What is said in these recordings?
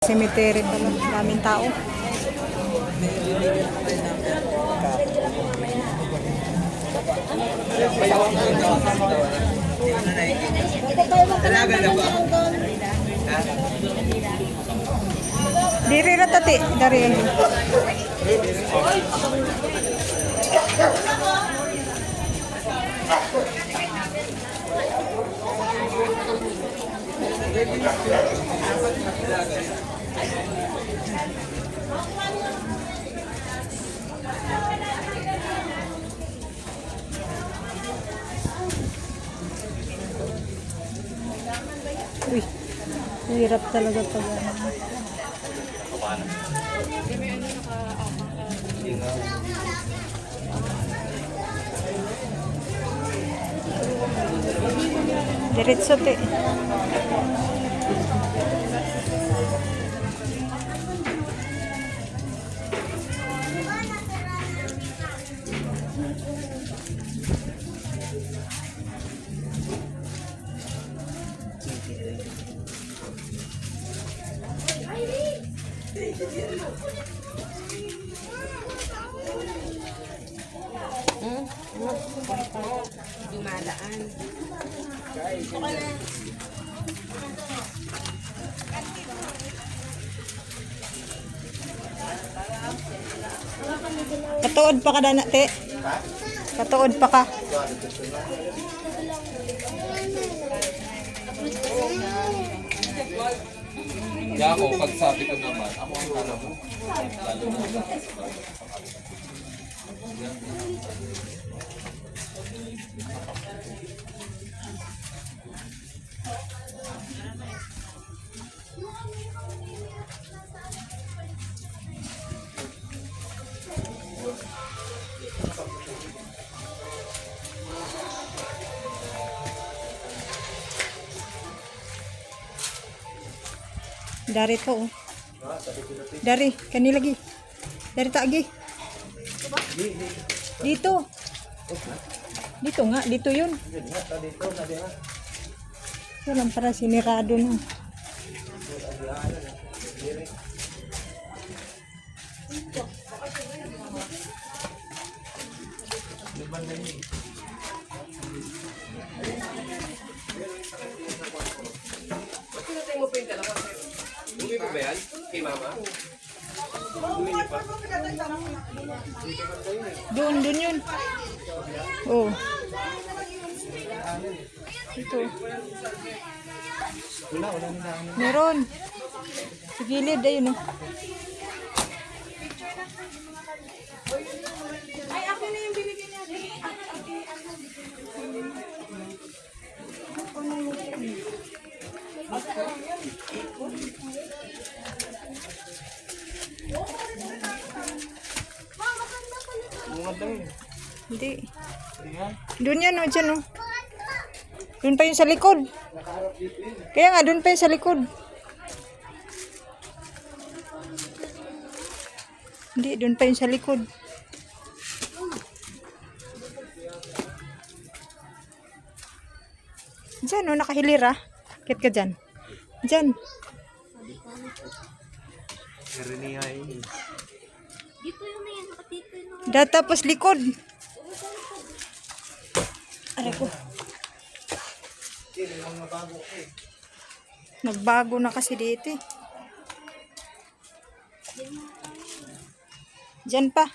Cemetery pala, daming tao. Diri ra tati, dari. Uy, hirap talaga pag diretso te. Dumadaan. Katuod pa ka dana te. Katuod pa ka. Kaya ako, pag sabi ko naman, ako ang talo mo. Lalo na Dari to. Oh. Dari, kani lagi. Dari taagi. Dito. Dito nga, dito 'yun. Walang para sinirado na. Bumi pa ba yan? Kay mama? Doon 'yun. Oh. Ito. Meron. Sa gilid, ayun oh. Ay, ako na yung binigyan niya. Hindi. Doon yan, oh, dyan, oh. Doon pa yung sa likod. Kaya nga, doon pa yung sa likod. Hindi, doon pa yung sa likod. Dyan, oh, nakahilir, ah. Kit ka dyan. Dyan. Dito yung may ano, dito yung Tapos likod. Aray ko. Nagbago na kasi dito eh. Diyan pa.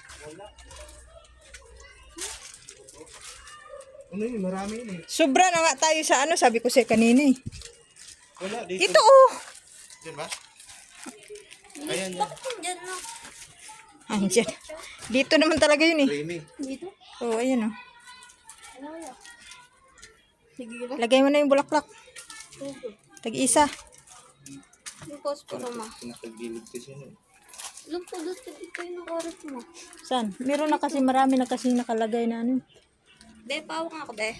Ano yun? Marami yun eh. Sobra na nga tayo sa ano, sabi ko sa'yo kanina eh. Wala, dito. Ito oh. Diyan ba? Ayan yan. dyan, no? Andiyan. Dito naman talaga yun eh. Creamy. Dito? Oo, ayan oh. Ano wala? Sige ba? Lagay mo na yung bulaklak. Tag-isa. Yung posporo mo. Nakagilid kasi yun eh. Alam po, dito yung oras mo. Saan? Meron na kasi marami na kasi nakalagay na ano. De, pawak nga ako, de.